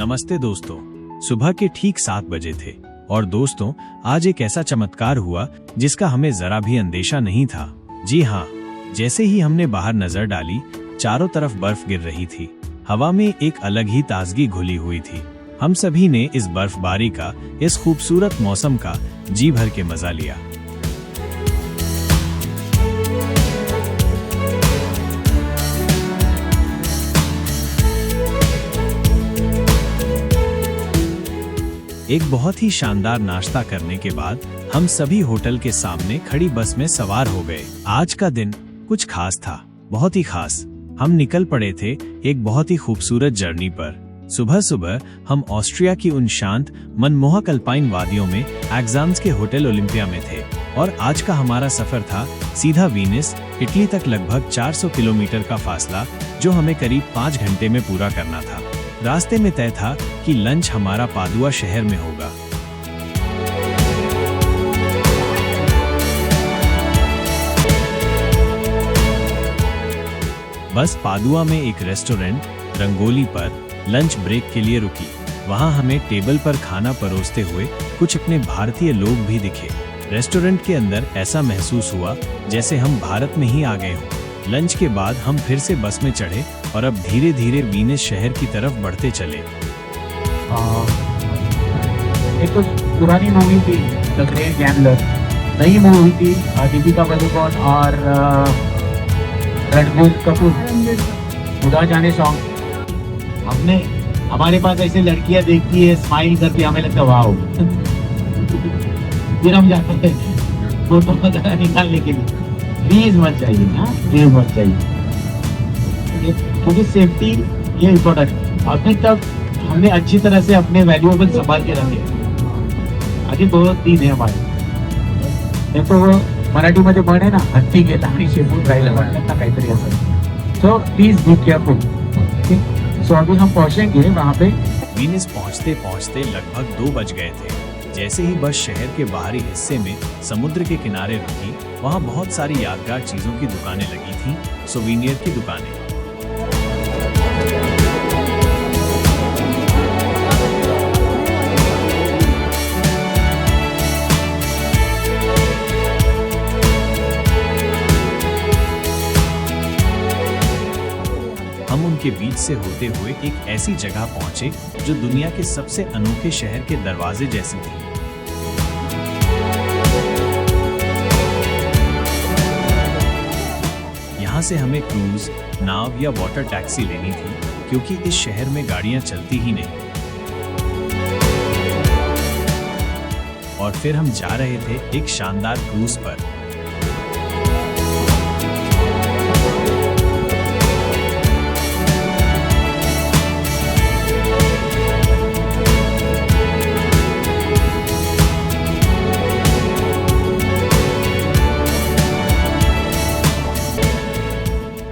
नमस्ते दोस्तों। सुबह के ठीक 7 बजे थे और दोस्तों आज एक ऐसा चमत्कार हुआ जिसका हमें जरा भी अंदेशा नहीं था। जी हाँ, जैसे ही हमने बाहर नजर डाली चारों तरफ बर्फ गिर रही थी। हवा में एक अलग ही ताजगी घुली हुई थी। हम सभी ने इस बर्फबारी का, इस खूबसूरत मौसम का जी भर के मजा लिया। एक बहुत ही शानदार नाश्ता करने के बाद हम सभी होटल के सामने खड़ी बस में सवार हो गए। आज का दिन कुछ खास था, बहुत ही खास। हम निकल पड़े थे एक बहुत ही खूबसूरत जर्नी पर। सुबह सुबह हम ऑस्ट्रिया की उन शांत मनमोहक अल्पाइन वादियों में एग्जाम्स के होटल ओलिंपिया में थे और आज का हमारा सफर था सीधा वीनिस, इटली तक, लगभग 400 किलोमीटर का फासला जो हमें करीब 5 घंटे में पूरा करना था। रास्ते में तय था कि लंच हमारा पादुआ शहर में होगा। बस पादुआ में एक रेस्टोरेंट रंगोली पर लंच ब्रेक के लिए रुकी। वहां हमें टेबल पर खाना परोसते हुए कुछ अपने भारतीय लोग भी दिखे। रेस्टोरेंट के अंदर ऐसा महसूस हुआ जैसे हम भारत में ही आ गए हों। लंच के बाद हम फिर से बस में चढ़े और अब धीरे धीरे वीनिस शहर की तरफ बढ़ते चले। एक तो पुरानी मूवी थी द ग्रेट गैम्बलर, नई मूवी थी दीपिका पादुकोण और रणबीर कपूर, खुदा जाने सॉन्ग। हमारे पास ऐसे लड़कियां देखती है, स्माइल करती है, हमें लगता है वाओ। फिर हम जाते हैं फोटो वगैरह निकालने के लिए। प्लीज मत चाहिए, हाँ प्लीज मत चाहिए, क्योंकि सेफ्टी ये इम्पोर्टेंट है। अभी तक हमने अच्छी तरह से अपने वैल्यूएबल संभाल के रखे। आगे बहुत दिन है हमारे। देखो वो मराठीमध्ये म्हणे ना, हत्ती गेला आणि शेपूट राहिला, म्हणतात ना काहीतरी असं। So please be careful. So अभी हम पहुंचेंगे वहाँ पे। वीनिस पहुंचते पहुंचते लगभग 2 बज गए थे। जैसे ही बस शहर के बाहरी हिस्से में समुद्र के किनारे रुकी, वहाँ बहुत सारी यादगार चीजों की दुकानें लगी थीं, सोवीनियर की दुकानें। हम उनके बीच से होते हुए एक ऐसी जगह पहुंचे जो दुनिया के सबसे अनोखे शहर के दरवाजे जैसी थी। यहाँ से हमें क्रूज, नाव या वाटर टैक्सी लेनी थी क्योंकि इस शहर में गाड़ियां चलती ही नहीं। और फिर हम जा रहे थे एक शानदार क्रूज पर।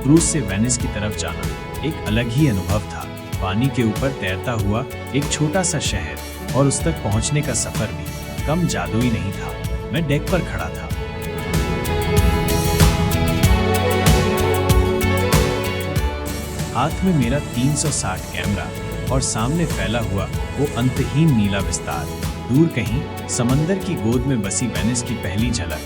क्रूज से वेनिस की तरफ जाना एक अलग ही अनुभव था। पानी के ऊपर तैरता हुआ एक छोटा सा शहर और उस तक पहुंचने का सफर भी कम जादुई नहीं था। मैं डेक पर खड़ा था। हाथ में मेरा 360 कैमरा और सामने फैला हुआ वो अंतहीन नीला विस्तार। दूर कहीं समंदर की गोद में बसी वेनिस की पहली झलक।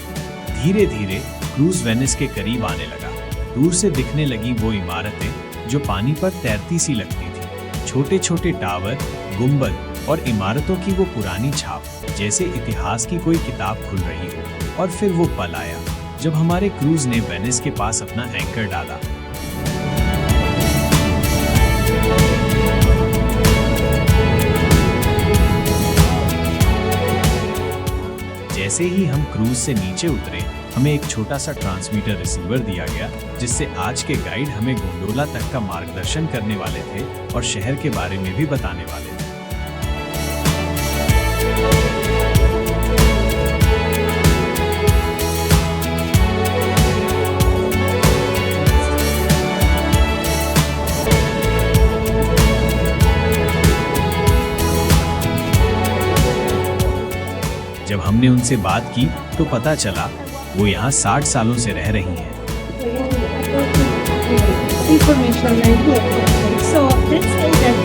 धीरे धीरे क्रूज वेनिस के करीब आने लगा। दूर से दिखने लगी वो इमारतें जो पानी पर तैरती सी लगती थी। छोटे छोटे टावर, गुंबद और इमारतों की वो पुरानी छाप, जैसे इतिहास की कोई किताब खुल रही हो। और फिर वो पल आया जब हमारे क्रूज ने वेनिस के पास अपना एंकर डाला। जैसे ही हम क्रूज से नीचे उतरे, हमें एक छोटा सा ट्रांसमीटर रिसीवर दिया गया जिससे आज के गाइड हमें गोंडोला तक का मार्गदर्शन करने वाले थे और शहर के बारे में भी बताने वाले थे। जब हमने उनसे बात की तो पता चला वो यहाँ 60 सालों से रह रही हैं। information right here. So let's say that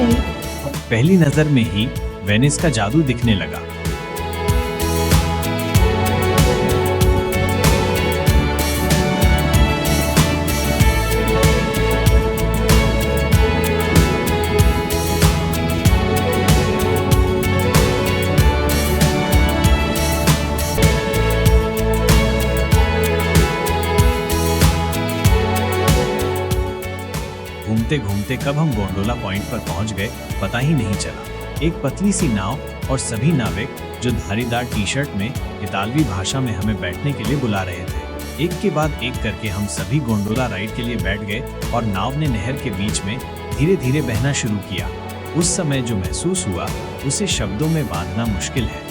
पहली नजर में ही वेनिस का जादू दिखने लगा। घूमते घूमते कब हम गोंडोला पॉइंट पर पहुंच गए पता ही नहीं चला। एक पतली सी नाव और सभी नाविक जो धारीदार टी शर्ट में इतालवी भाषा में हमें बैठने के लिए बुला रहे थे। एक के बाद एक करके हम सभी गोंडोला राइड के लिए बैठ गए और नाव ने नहर के बीच में धीरे धीरे बहना शुरू किया। उस समय जो महसूस हुआ उसे शब्दों में बांधना मुश्किल है।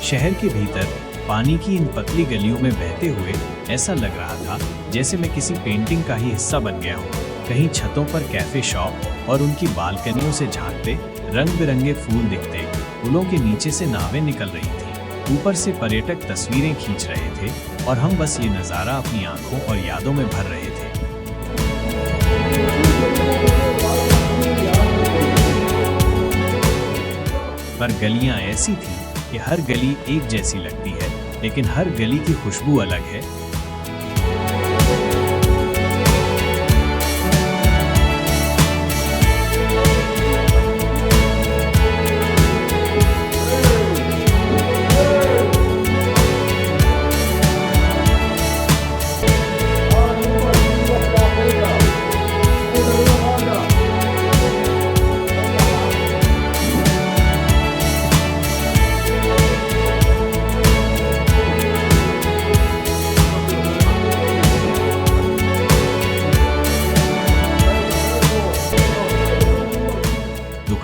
शहर के भीतर पानी की इन पतली गलियों में बहते हुए ऐसा लग रहा था जैसे मैं किसी पेंटिंग का ही हिस्सा बन गया हूँ। कहीं छतों पर कैफे शॉप और उनकी बालकनियों से झांकते रंग बिरंगे फूल दिखते, पुलों के नीचे से नावें निकल रही थी, ऊपर से पर्यटक तस्वीरें खींच रहे थे और हम बस ये नज़ारा अपनी आंखों और यादों में भर रहे थे। पर गलियां ऐसी थी कि हर गली एक जैसी लगती है, लेकिन हर गली की खुशबू अलग है।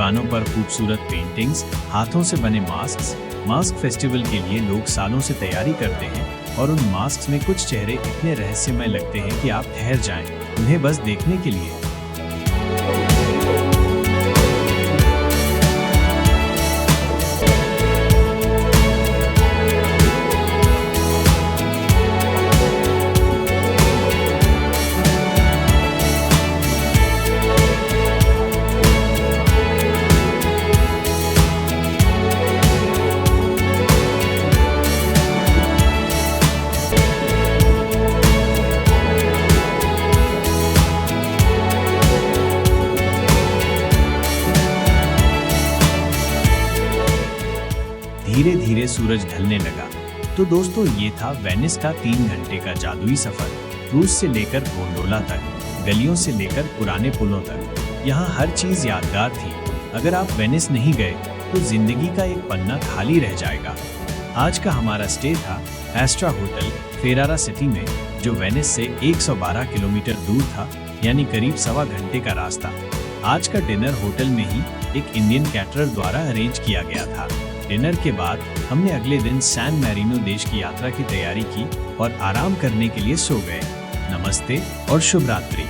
दुकानों पर खूबसूरत पेंटिंग्स, हाथों से बने मास्क फेस्टिवल के लिए लोग सालों से तैयारी करते हैं और उन मास्क में कुछ चेहरे इतने रहस्यमय लगते हैं कि आप ठहर जाएं उन्हें बस देखने के लिए। धीरे धीरे सूरज ढलने लगा। तो दोस्तों, ये था वेनिस का 3 घंटे का जादुई सफर। क्रूज से लेकर गोंडोला तक, गलियों से लेकर पुराने पुलों तक, यहाँ हर चीज यादगार थी। अगर आप वेनिस नहीं गए तो जिंदगी का एक पन्ना खाली रह जाएगा। आज का हमारा स्टे था एस्ट्रा होटल, फेरारा सिटी में, जो वेनिस से 112 किलोमीटर दूर था, यानी करीब 1.25 घंटे का रास्ता। आज का डिनर होटल में ही एक इंडियन कैटरर द्वारा अरेंज किया गया था। डिनर के बाद हमने अगले दिन सैन मैरिनो देश की यात्रा की तैयारी की और आराम करने के लिए सो गए। नमस्ते और शुभ रात्रि।